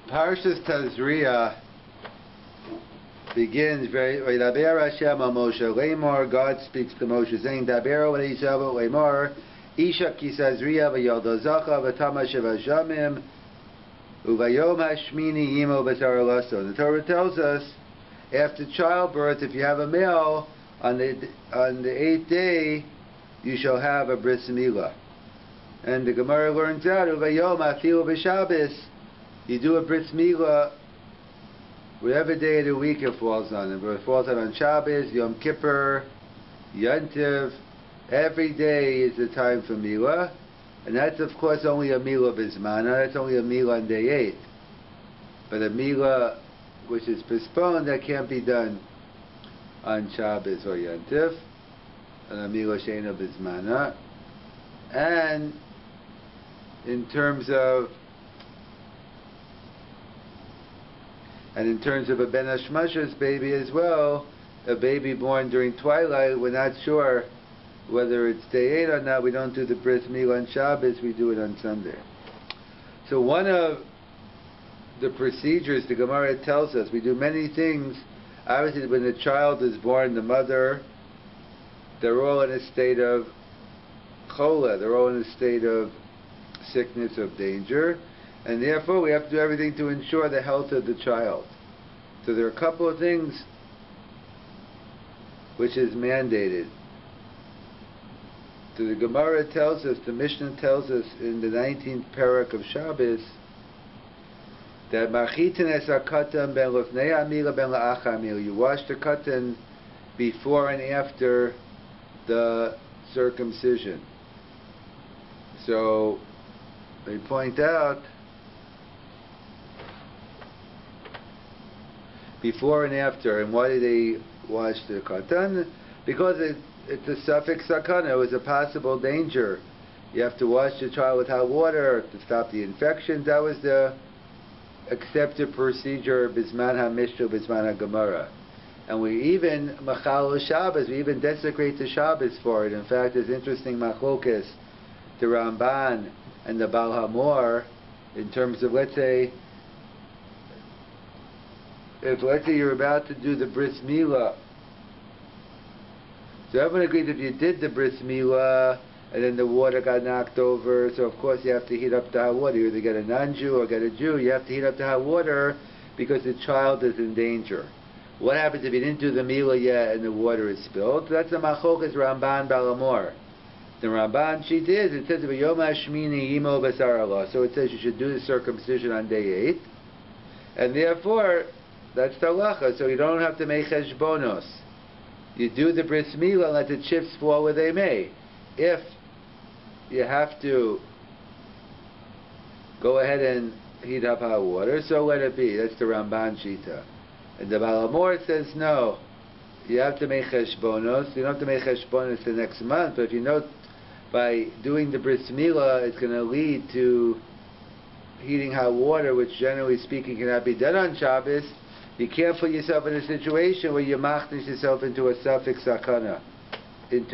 Parshas Tazria begins very Vayikra Hashem Moshe Lemor. God speaks to Moshe saying, "Dabero v'Elishav Lemor, Isha ki Tazria v'Yolda Zacha v'Tama Sheva Shamim uVayom Hashmini Yimo B'Sar Laso." The Torah tells us, after childbirth, if you have a male, on the 8th day, you shall have a bris milah. And the Gemara learns out, uVayom Afilu B'Shabbos, you do a bris milah whatever day of the week it falls on. If it falls on Shabbos, Yom Kippur, Yontif, every day is the time for milah. And that's of course only a milah bismana, that's only a milah on day 8. But a milah which is postponed, that can't be done on Shabbos or Yontif. And a milah sheina bismana. And in terms of a ben hashmashas baby as well, a baby born during twilight, we're not sure whether it's day 8 or not. We don't do the bris milah on Shabbos, we do it on Sunday. So one of the procedures the Gemara tells us, we do many things. Obviously when the child is born, the mother, they're all in a state of chola, they're all in a state of sickness, of danger, and therefore we have to do everything to ensure the health of the child. So there are a couple of things which is mandated. So the Gemara tells us, the Mishnah tells us in the 19th parak of Shabbos, that machitin es hakatan ben lefnei hamila ben la'ach hamila. You wash the katan before and after the circumcision. So they point out, before and after. And why do they wash the katan? Because it's a suffix sakana, it was a possible danger. You have to wash the child with hot water to stop the infections. That was the accepted procedure, bisman ha-mishtu, bisman ha-gemara. And we even, machal Shabbos, we even desecrate the Shabbos for it. In fact, there's interesting machlokes, the Ramban and the Baal HaMor, in terms of, let's say you're about to do the bris milah. So everyone agrees if you did the bris milah and then the water got knocked over, so of course you have to heat up the hot water. You either get a non-Jew or get a Jew, you have to heat up the hot water because the child is in danger. What happens if you didn't do the milah yet and the water is spilled? So that's the machokas Ramban Balamor. The Ramban, she did, it says Vayom Hashmini Yimo B'Sar Allah. So it says you should do the circumcision on day 8. And therefore, that's the halacha, so you don't have to make cheshbonos. You do the bris milah and let the chips fall where they may. If you have to go ahead and heat up hot water, so let it be. That's the Ramban Shita. And the Baal HaMor says no. You have to make cheshbonos. You don't have to make cheshbonos the next month, but if you know by doing the bris milah it's going to lead to heating hot water, which generally speaking cannot be done on Shabbos, you can't put yourself in a situation where you machnish yourself into a suffix sakana, in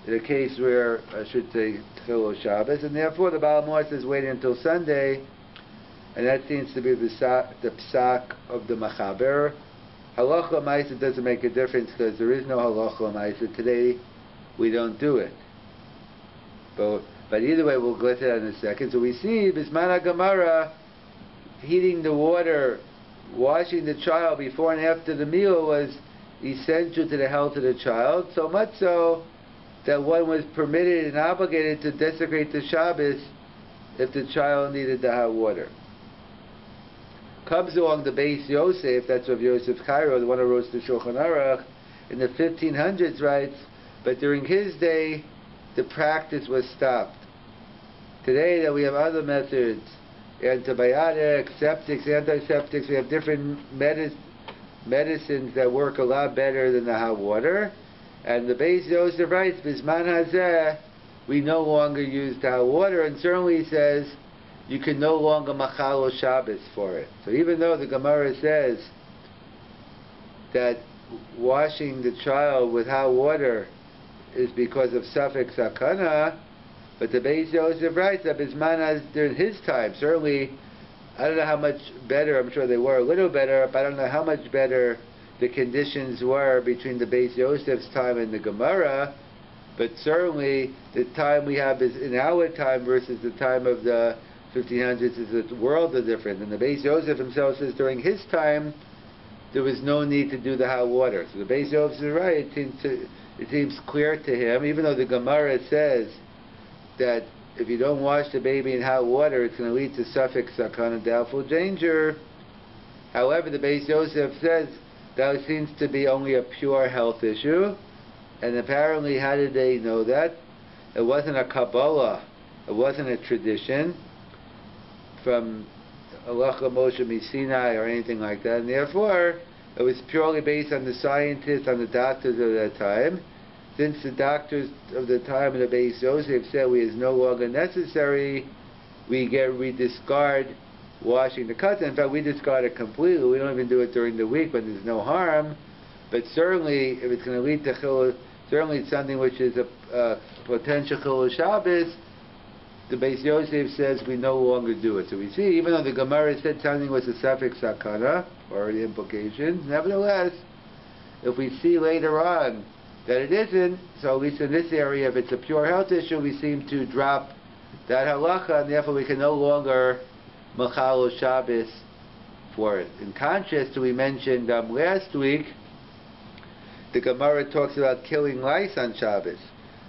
a case where, I should say, Chilo Shabbos, and therefore the Baal HaMor says wait until Sunday, and that seems to be the psak of the Machaber. Halacha Maisa doesn't make a difference because there is no Halacha Maisa. Today we don't do it. But either way, we'll go to that in a second. So we see Bisman HaGemara, heating the water, washing the child before and after the meal was essential to the health of the child, so much so that one was permitted and obligated to desecrate the Shabbos if the child needed the hot water. Comes along the Beis Yosef, that's of Yosef Cairo, the one who wrote the Shulchan Aruch, in the 1500s writes, but during his day the practice was stopped. Today that we have other methods, antibiotics, septics, antiseptics, we have different medicines that work a lot better than the hot water. And the Beis Yosef writes, Bisman hazeh, we no longer use the hot water, and certainly he says you can no longer machalo Shabbos for it. So even though the Gemara says that washing the child with hot water is because of suffix sakana, but the Beis Yosef writes that Bisman during his time, certainly I don't know how much better, I'm sure they were a little better, but I don't know how much better the conditions were between the Beis Yosef's time and the Gemara, but certainly the time we have is in our time versus the time of the 1500s is a world of difference. And the Beis Yosef himself says during his time there was no need to do the hot water. So the Beis Yosef is right. It seems clear to him, even though the Gemara says that if you don't wash the baby in hot water, it's going to lead to suffix sakana, doubtful danger. However, the Beis Yosef says that seems to be only a pure health issue. And apparently, how did they know that? It wasn't a Kabbalah. It wasn't a tradition from Halacha Moshe Sinai or anything like that. And therefore, it was purely based on the scientists, on the doctors of that time. Since the doctors of the time of the Beis Yosef said it is no longer necessary, we discard washing the katan. In fact, we discard it completely. We don't even do it during the week when there's no harm. But certainly, if it's going to lead to chilul, certainly it's something which is a potential chilul Shabbos, the Beis Yosef says we no longer do it. So we see, even though the Gemara said something was a suffix sakana, or the implications, nevertheless, if we see later on that it isn't, so at least in this area, if it's a pure health issue, we seem to drop that halacha, and therefore we can no longer machal Shabbos for it. In contrast to we mentioned last week, the Gemara talks about killing lice on Shabbos.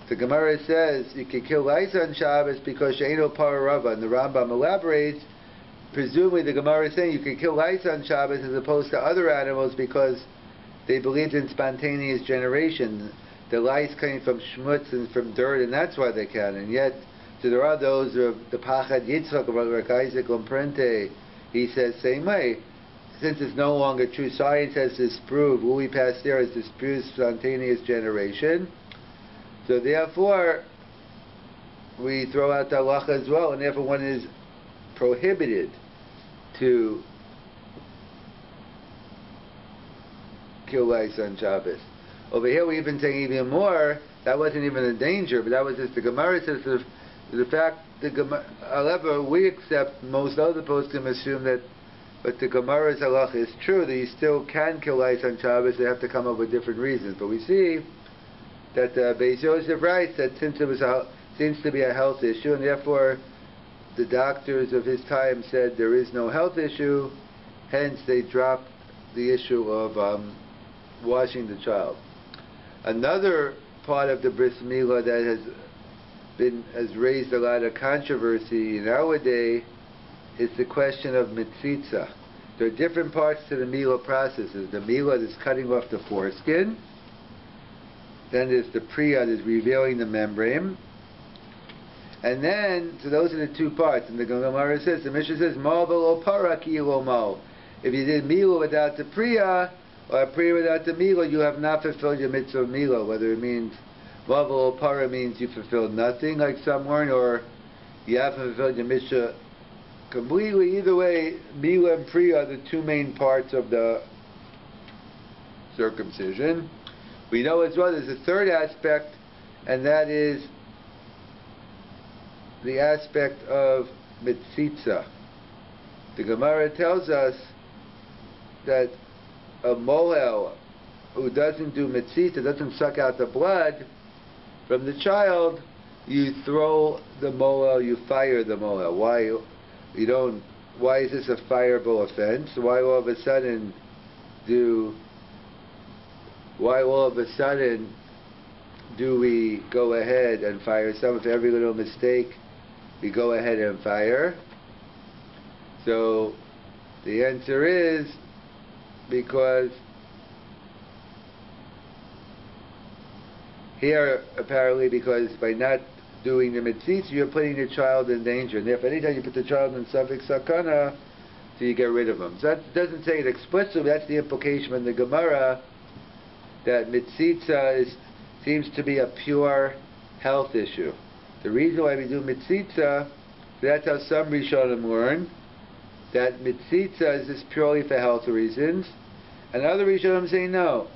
The Gemara says you can kill lice on Shabbos because she'eino pararava, and the Rambam elaborates. Presumably, the Gemara is saying you can kill lice on Shabbos as opposed to other animals because they believed in spontaneous generation. The lice came from schmutz and from dirt, and that's why they can. And yet, so there are those of the Pachad Yitzchak of Isaac Lomprente. He says same way. Since it's no longer true, science has disproved, Louis Pasteur has disproved spontaneous generation. So therefore, we throw out the halacha as well, and therefore one is prohibited to kill lice on Shabbos. Over here we're even saying even more, that wasn't even a danger, but that was just the Gemara says the fact, however, we accept, most other poskim assume that, but the Gemara's halacha is true, that you still can kill lice on Shabbos, they have to come up with different reasons. But we see that Beis Yosef writes that since it seems to be a health issue, and therefore the doctors of his time said there is no health issue, hence they dropped the issue of washing the child. Another part of the bris milah that has raised a lot of controversy in our day is the question of mitzitza. There are different parts to the milah processes. The milah is cutting off the foreskin. Then there's the priya that is revealing the membrane. And then, so those are the two parts. And the Gemara says, the Mishnah says, Mal v'lo para ki lo mal. If you did milah without the priya, or a priya without the milah, you have not fulfilled your mitzvah of milah. Whether it means Mal v'lo para means you fulfilled nothing, like some weren't, or you haven't fulfilled your mitzvah completely. Either way, milah and priya are the two main parts of the circumcision. We know as well there's a third aspect, and that is the aspect of mitzitza. The Gemara tells us that a mohel who doesn't do mitzitza, doesn't suck out the blood from the child, you throw the mohel, you fire the mohel. Why is this a fireable offense? Why all of a sudden do we go ahead and fire some? For every little mistake, we go ahead and fire. So the answer is because here, apparently, because by not doing the mitzvah, you're putting the child in danger. And therefore, anytime you put the child in suffix sakana, so you get rid of him. So that doesn't say it explicitly, that's the implication in the Gemara, that mitzitza seems to be a pure health issue. The reason why we do mitzitza, that's how some Rishonim learn, that mitzitza is just purely for health reasons. And other Rishonim say no.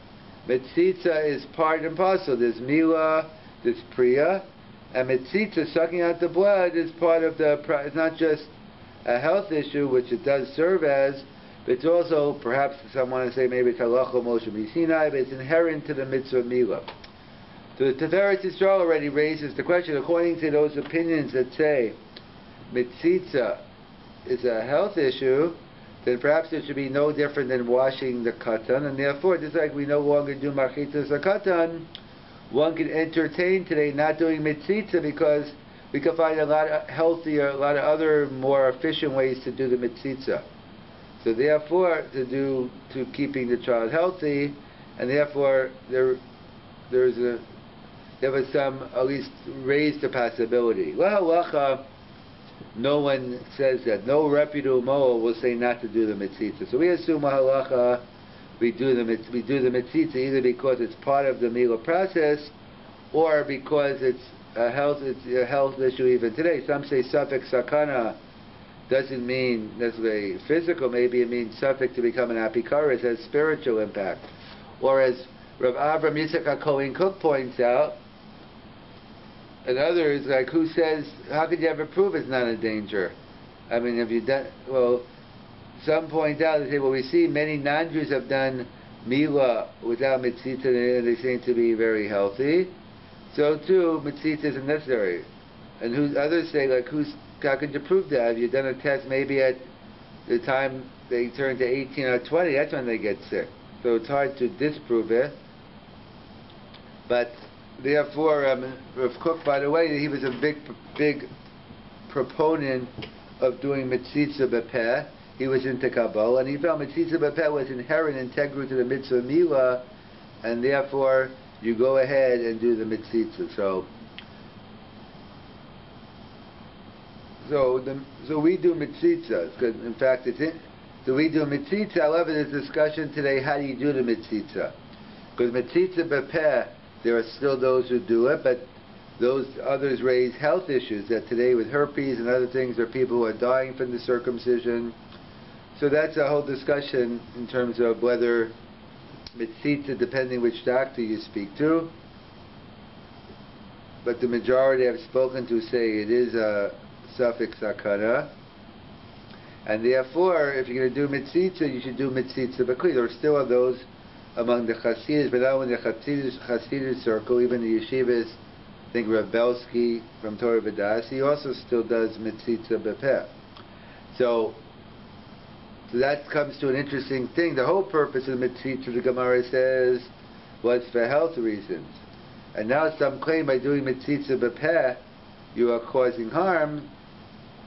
Mitzitza is part and parcel. There's milah, there's priya, and mitzitza, sucking out the blood, is part of the. It's not just a health issue, which it does serve as, but it's also, perhaps some want to say maybe it's halacha Moshe Misinai, but it's inherent to the mitzvah milah. So the Tiferet Yisrael already raises the question, according to those opinions that say mitzitza is a health issue, then perhaps it should be no different than washing the katan, and therefore, just like we no longer do machitzas a katan, one can entertain today not doing mitzitza because we can find a lot of healthier, a lot of other more efficient ways to do the mitzitza. So therefore, to keeping the child healthy, and therefore there was some at least raised the possibility. Well, halacha, no one says that. No reputable moel will say not to do the mitzitza. So we assume halacha, we do the mitzitza either because it's part of the milah process, or because it's a health issue even today. Some say suffix sakana doesn't mean necessarily physical. Maybe it means suffix to become an apikaris has spiritual impact. Or as Rav Avram Yitzchak HaKohen Cook points out, and others, like, who says, how could you ever prove it's not a danger? I mean, have you done, well, some point out, they say, well, we see many non-Jews have done milah without mitzitza, and they seem to be very healthy. So too, mitzitza isn't necessary. And others say, like, how could you prove that? Have you done a test maybe at the time they turn to 18 or 20, that's when they get sick. So it's hard to disprove it. But therefore, Rav Kook, by the way, he was a big proponent of doing mitzitza b'peh. He was into Kabbalah, and he felt mitzitza b'peh was inherent, integral to the mitzvah milah, and therefore you go ahead and do the mitzitza. So we do mitzitza, because in fact so we do mitzitza. However, there's discussion today, how do you do the mitzitza? Because mitzitza b'peh, there are still those who do it, but those others raise health issues, that today with herpes and other things, there are people who are dying from the circumcision. So that's a whole discussion in terms of whether mitzitza, depending which doctor you speak to. But the majority I've spoken to say it is a suffix sakana. And therefore, if you're going to do mitzitza, you should do mitzitza b'kli. There still are those among the Hasidus, but not only the Hasidus circle, even the yeshivas, I think Rav Belsky from Torah V'das, he also still does mitzitza b'peh. So that comes to an interesting thing. The whole purpose of mitzitza, the Gemara says, was for health reasons. And now some claim by doing mitzitza b'peh, you are causing harm.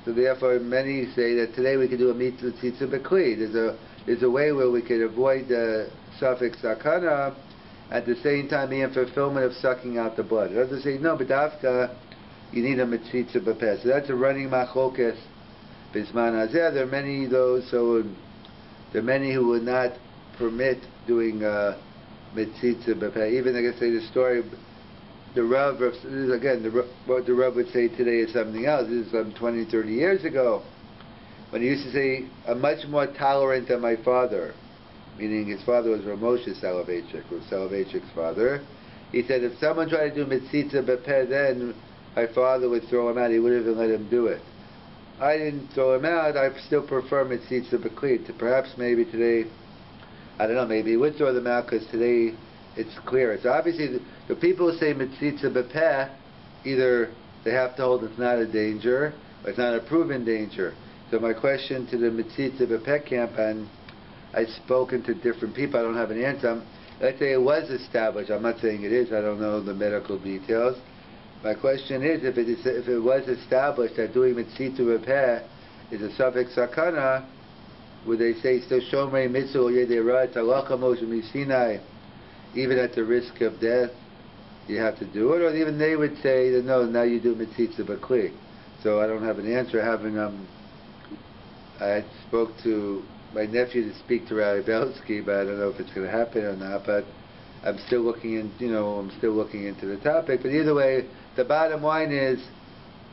So therefore, many say that today we can do a mitzitza b'kli. There's a way where we can avoid the suffix sakana, at the same time be in fulfillment of sucking out the blood. Others say no, but dafka, you need a mitzitza b'peh. So that's a running machokes bisman hazeh. There are many who would not permit doing mitzitza b'peh. Even I can say the story. The Rav, again, what the Rav would say today is something else. This is some 20, 30 years ago, when he used to say, I'm much more tolerant than my father, meaning his father was Ramoshe Selevan, was Soloveitchik's father. He said, if someone tried to do mitzitza b'peh, then my father would throw him out. He wouldn't even let him do it. I didn't throw him out. I still prefer mitzitza b'kli. Perhaps maybe today, I don't know, maybe he would throw them out because today it's clear. So obviously the people who say mitzitza b'peh, either they have to hold it's not a danger, or it's not a proven danger. So my question to the mitzitza b'peh camp, and I've spoken to different people, I don't have an answer. Let's say it was established, I'm not saying it is, I don't know the medical details. My question is, if it was established that doing mitzitza b'peh is a suffix sakana, would they say still shomrei mitzvah yedei halacha Moshe Misinai, even at the risk of death, you have to do it? Or even they would say that no, now you do mitzitza b'kli. So I don't have an answer. I spoke to my nephew to speak to Rabbi Belsky, but I don't know if it's going to happen or not. But I'm still looking into the topic. But either way, the bottom line is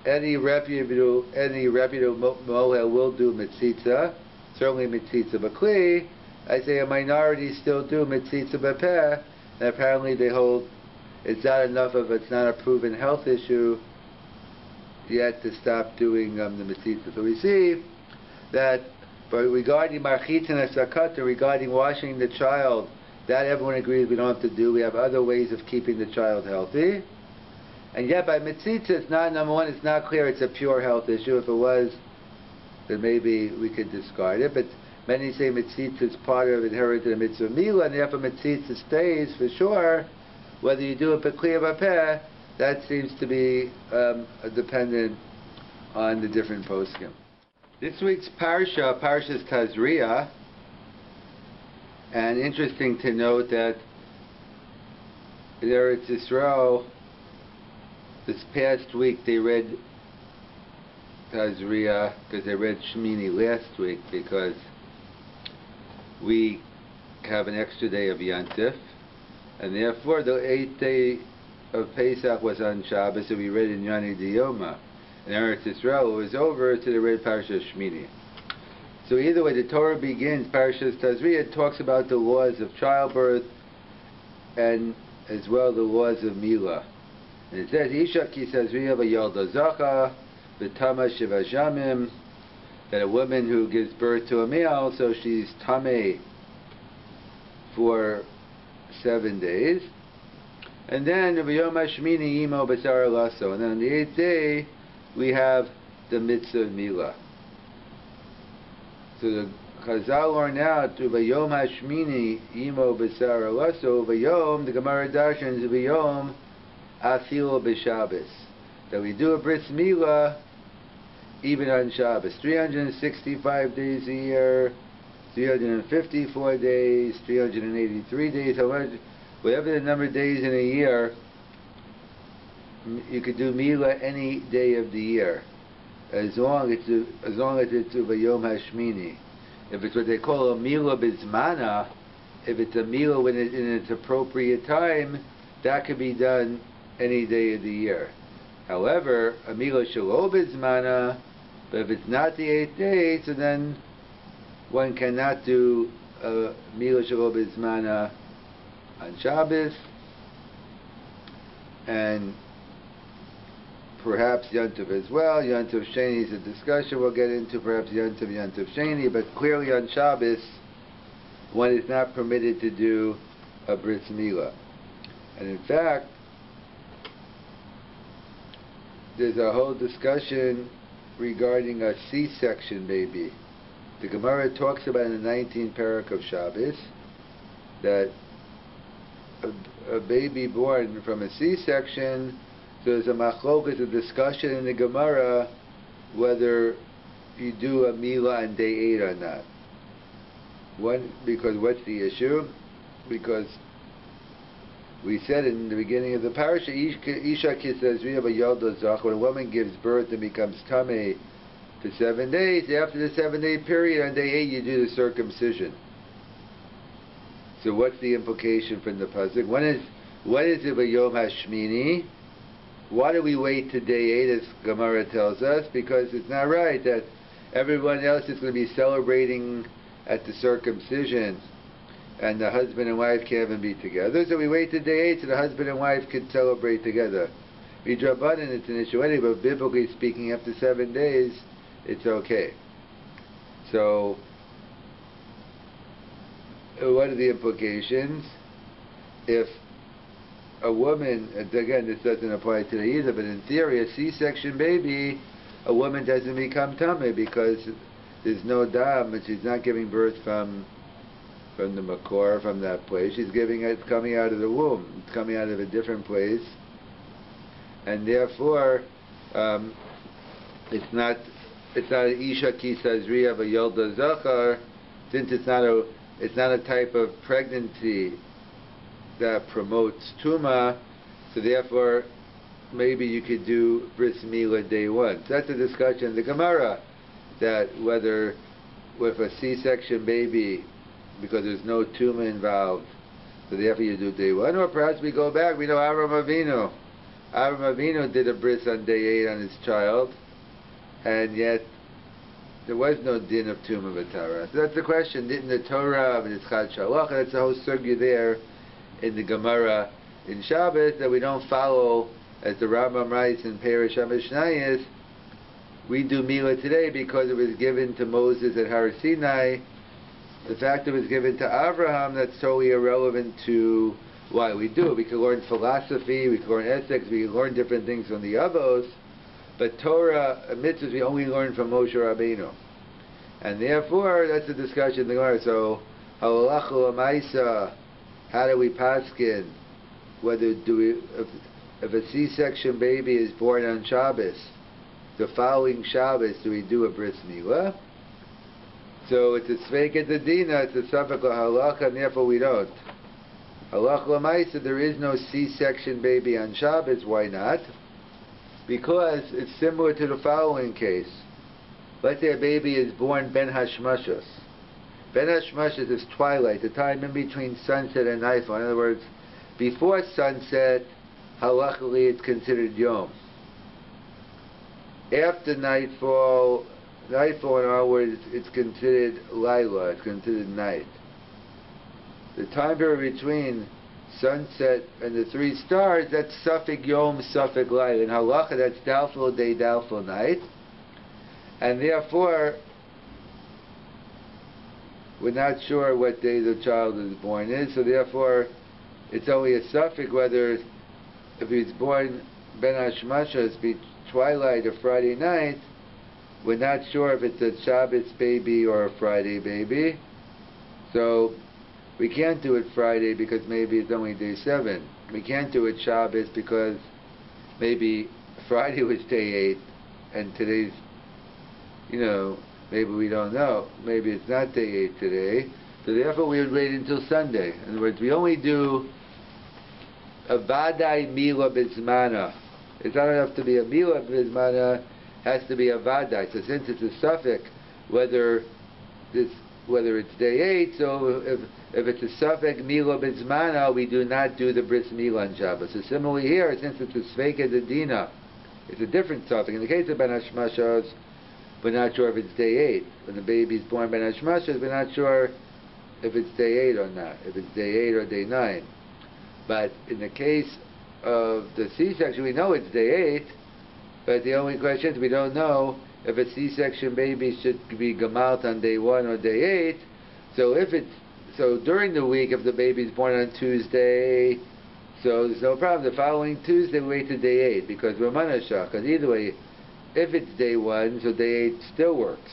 any reputable mohel will do mitzitza, certainly mitzitza b'kli. I say a minority still do mitzitza b'peh, and apparently they hold it's not enough of it's not a proven health issue yet to stop doing the mitzitza. So we see that, but regarding marchitzin asakata, regarding washing the child, that everyone agrees we don't have to do. We have other ways of keeping the child healthy. And yet by mitzitza, it's not, number one, it's not clear it's a pure health issue. If it was, then maybe we could discard it. But many say mitzitza is part of inherited mitzvah milah, and therefore mitzitza stays for sure. Whether you do it b'kli or b'peh, that seems to be dependent on the different poskim. This week's parsha is Tazria, and interesting to note that in Eretz Yisrael, this past week they read Tazria because they read Shmini last week, because we have an extra day of Yantif, and therefore the 8th day of Pesach was on Shabbos, so we read in Yani Diyoma. In Eretz Yisrael it was over, so they read Parsha Shmini. So either way, the Torah begins, Parshas Tazria, it talks about the laws of childbirth and as well the laws of Milah. And it says, Isha ki Tazria v'yalda zacha v'tama shiva shamim, that a woman who gives birth to a male, so she's tameh for 7 days. And then v'yom hashmini imo b'sar lasso. And then on the 8th day, we have the mitzvah of Milah. So the Chazal are now to v'yom hashmini imo b'sar lasso, v'yom, the Gemara Darshans, v'yom afilo b'Shabbos, that we do a bris milah even on Shabbos. 365 days a year, 354 days, 383 days, however, whatever the number of days in a year, you could do milah any day of the year, as long as it's v'yom hashmini. If it's what they call a milah bizmana, if it's a milah when in its appropriate time, that could be done any day of the year. However, a milah shelo bizmana, but if it's not the 8th day, so then one cannot do a milah shelo bizmana on Shabbos, and perhaps Yantiv as well. Yantiv Sheni is a discussion we'll get into, perhaps Yantiv Sheni, but clearly on Shabbos, one is not permitted to do a bris milah. And in fact, there's a whole discussion regarding a C-section baby. The Gemara talks about in the 19th parak of Shabbos that a baby born from a C-section, so there's a machlokas, a discussion in the Gemara whether you do a milah on day 8 or not. Because what's the issue? Because we said in the beginning of the parasha, Isha ki Tazria v'yalda zach, when a woman gives birth and becomes tameh for 7 days, after the 7-day period, on day 8 you do the circumcision. So what's the implication from the pasuk? What is it v'yom hashmini? Why do we wait to day 8, as Gemara tells us? Because it's not right that everyone else is going to be celebrating at the circumcision, and the husband and wife can't even be together. So we wait to day 8 so the husband and wife can celebrate together. Midrabanan, it's an issue anyway, but biblically speaking, after 7 days, it's okay. So, what are the implications? If a woman, again, this doesn't apply today either, but in theory, a C-section baby, a woman doesn't become tameh because there's no dam, and she's not giving birth from the makor, from that place. She's giving it, it's coming out of the womb. It's coming out of a different place, and therefore, it's not an isha ki tazria v'yalda zachar, since it's not a type of pregnancy that promotes tuma, so therefore maybe you could do bris milah day 1. So that's a discussion in the Gemara, that whether with a C-section baby, because there's no tuma involved, so therefore you do day 1, or perhaps we go back. We know Avram Avinu did a bris on day 8 on his child, and yet there was no din of tuma v'tara. So that's the question. Didn't the Torah of Nitzchat Shalach? That's the whole sugya there in the Gemara in Shabbos, that we don't follow, as the Rambam writes in Perish HaMishnayos, we do Mila today because it was given to Moses at Har Sinai. The fact it was given to Abraham, that's totally irrelevant to why we do it. We can learn philosophy, we can learn ethics, we can learn different things from the Avos, but Torah, mitzvahs, we only learn from Moshe Rabbeinu. And therefore, that's the discussion in the Gemara. So, halacha l'maisa, how do we paskin? Whether if a C-section baby is born on Shabbos, the following Shabbos, do we do a bris milah? So it's a tzveiket adina, it's a safek halacha, and therefore we don't. Halacha l'maisa, there is no C-section baby on Shabbos. Why not? Because it's similar to the following case. Let's say a baby is born ben hashmashos. Ben hashmashos is twilight, the time in between sunset and nightfall. In other words, before sunset, halachically it's considered yom. After nightfall in our words, it's considered laila, it's considered night. The time period between sunset and the three stars, that's suffix yom, suffix laila. In halacha, that's doubtful day, doubtful night. And therefore, we're not sure what day the child is born is, so therefore, it's only a suffix whether, if he's born ben hashmashos, be twilight or Friday night, we're not sure if it's a Shabbos baby or a Friday baby. So we can't do it Friday because maybe it's only day 7. We can't do it Shabbos because maybe Friday was day 8 and today's, maybe we don't know. Maybe it's not day 8 today. So therefore we would wait until Sunday. In other words, we only do a vadai mila bizmana. It's not enough to be a mila bizmana, has to be a vadai. So since it's a suffix, whether it's day 8, so if it's a suffix mila bizmana, we do not do the bris mila on Shabbos. So similarly here, since it's a sveika dedina, it's a different suffix. In the case of ben hashmashos, we're not sure if it's day 8. When the baby's born ben hashmashos, we're not sure if it's day 8 or not, if it's day 8 or day 9. But in the case of the C-section, we know it's day 8, but the only question is we don't know if a C-section baby should be gemalt on day 1 or day 8. So during the week, if the baby's born on Tuesday, so there's no problem. The following Tuesday, we wait to day 8 because we're manashah. Because either way, if it's day 1, so day 8 still works.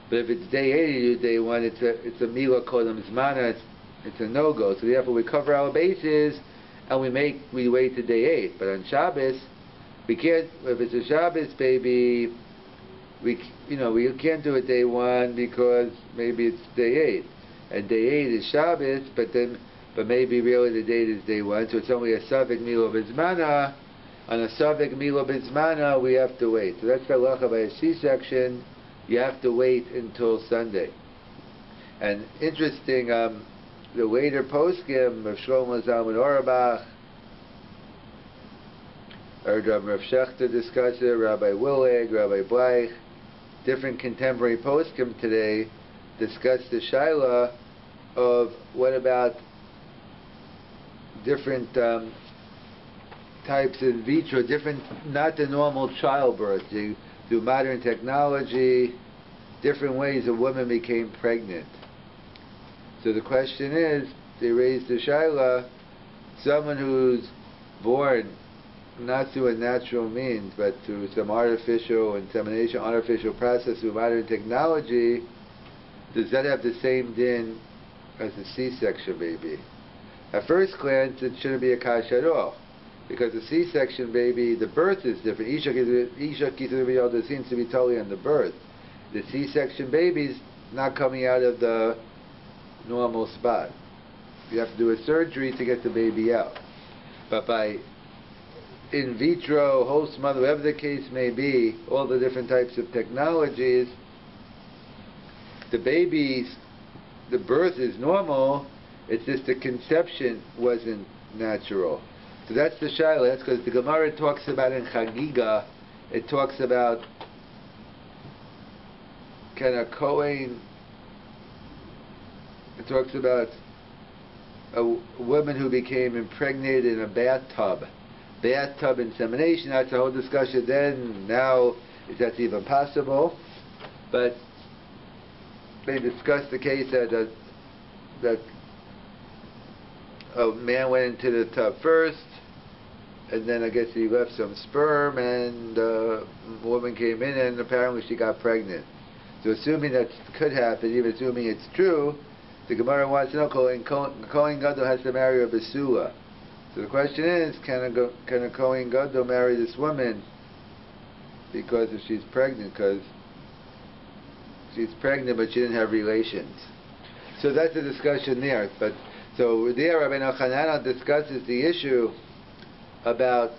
But if it's day 8 you do day 1, it's a mila kodam zmana, it's a no-go. So therefore we cover our bases and we wait to day 8. But on Shabbos, we can't. If it's a Shabbos baby, we can't do it day 1 because maybe it's day 8, and day 8 is Shabbos. But maybe really the date is day 1, so it's only a suffix mila bizmana. On a suffix mila bizmana, we have to wait. So that's the halacha by a C-section. You have to wait until Sunday. And interesting, the later poskim of Shlomo Zalman Auerbach, or Rav Shechter discussed it, Rabbi Willig, Rabbi Bleich, different contemporary poskim today discuss the shaila of what about different types in vitro, not the normal childbirth, through modern technology, different ways a woman became pregnant. So the question is, they raised the shaila, someone who's born not through a natural means, but through some artificial insemination, artificial process through modern technology, does that have the same din as a C-section baby? At first glance, it shouldn't be a kash at all, because the C-section baby, the birth is different. Isha Kisar seems to be totally on the birth. The C-section baby's not coming out of the normal spot. You have to do a surgery to get the baby out. But by in vitro, host mother, whatever the case may be, all the different types of technologies, the birth is normal, it's just the conception wasn't natural. So that's the shaila. That's because the Gemara talks about in Chagiga, it talks about can a Kohen, it talks about a woman who became impregnated in a bathtub insemination. That's a whole discussion then. Now if that's even possible. But they discussed the case that a man went into the tub first, and then I guess he left some sperm, and a woman came in, and apparently she got pregnant. So assuming that could happen, even assuming it's true, the Gemara wants to know, Kohen Gadol has to marry a Basula. So the question is, can a Kohen Gadol marry this woman because if she's pregnant? Because she's pregnant, but she didn't have relations. So that's the discussion there. But so there, Rabbi Elchanan discusses the issue about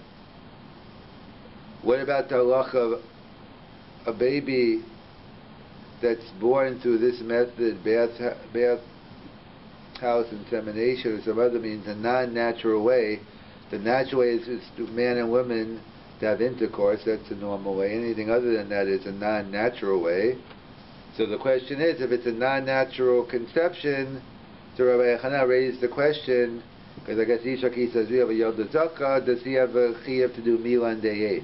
what about the halacha of a baby that's born through this method, bath house insemination or some other means, a non-natural way. The natural way is man and woman to have intercourse. That's the normal way. Anything other than that is a non-natural way. So the question is, if it's a non-natural conception, so Rabbi Elchanan raised the question, because I guess Ishaki says we have a Yalda Zaka, does he have a chiyuv to do meal on day 8?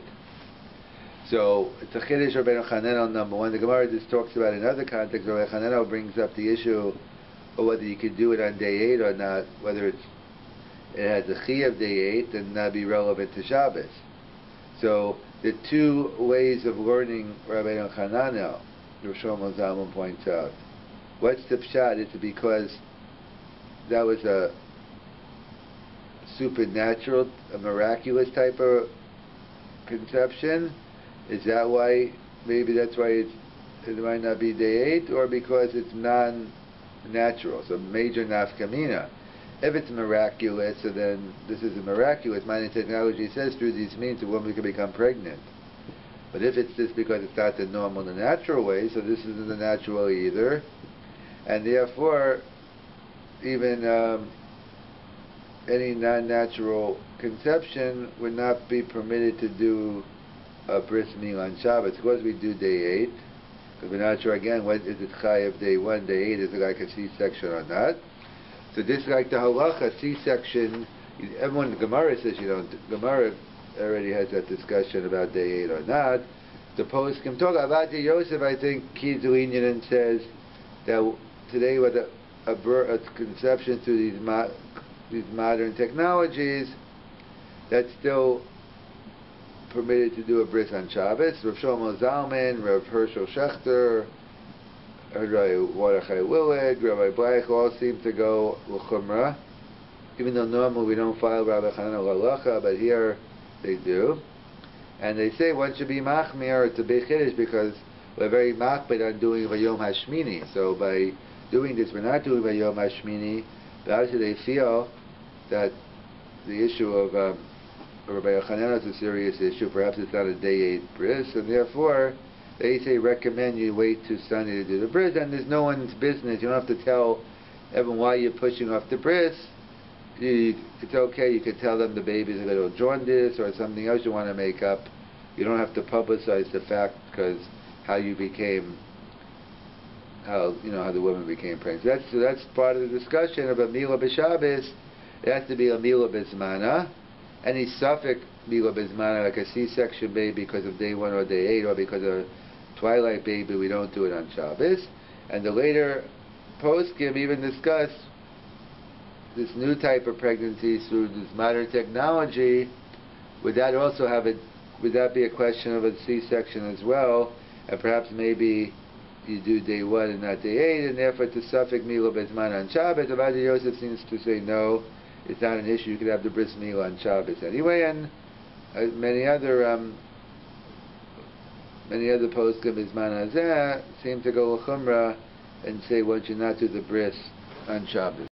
So it's a chiddush Rabbi Elchanan on number 1. The Gemara just talks about in other contexts. Rabbi Elchanan brings up the issue of whether you could do it on day 8 or not, whether it has a chiyuv day 8 and not be relevant to Shabbos. So the two ways of learning Rabbi Elchanan now, Rav Shlomo Zalman points out. What's the pshat? It's because that was a supernatural, a miraculous type of conception. Is that why? Maybe that's why it might not be day 8, or because it's non-natural, so major nafkamina. If it's miraculous, so then this is a miraculous. Modern technology says through these means a woman can become pregnant. But if it's just because it's not the normal, the natural way, so this isn't the natural either, and therefore even any non-natural conception would not be permitted to do a bris milah on Shabbos. Of course we do day 8, because we're not sure again, what is it chayav day 1, day 8, is it like a C-section or not? So just like the halacha, C-section, everyone in the Gemara says Gemara already has that discussion about day 8 or not. The post can talk about the Yosef, I think Kizuinian says that today with a conception through these modern technologies, that's still permitted to do a bris on Shabbos. Rav Shlomo Zalman, Rav Hershel Schechter, Rabbi Mordechai Willett, Rabbi Bleich all seem to go l'chumra, even though normally we don't follow Rabbi Elchanan l'halacha, but here they do. And they say one should be machmir to be chiddush because we're very machbid on doing vayom hashmini. So by doing this, we're not doing vayom hashmini, but obviously they feel that the issue of Rabbi Elchanan is a serious issue. Perhaps it's not a day 8 bris, and therefore they say recommend you wait to Sunday to do the bris, and there's no one's business. You don't have to tell everyone why you're pushing off the bris. It's okay, you could tell them the baby's a little jaundice or something else you want to make up. You don't have to publicize the fact because how the woman became pregnant. So that's part of the discussion of a milah b'Shabbos. It has to be a milah b'zmana. Any suffix milah b'zmana, like a C-section baby because of day 1 or day 8, or because of a twilight baby, we don't do it on Shabbos. And the later poskim even discuss this new type of pregnancy through this modern technology. Would that also would that be a question of a C-section as well? And perhaps maybe you do day 1 and not day 8, and therefore to suffix milah b'zman on Shabbos. Rabbi Yosef seems to say no, it's not an issue. You could have the bris milah on Shabbos anyway. And many other poskim b'zman hazeh seem to go l'chumra and say one should not do the bris on Shabbos.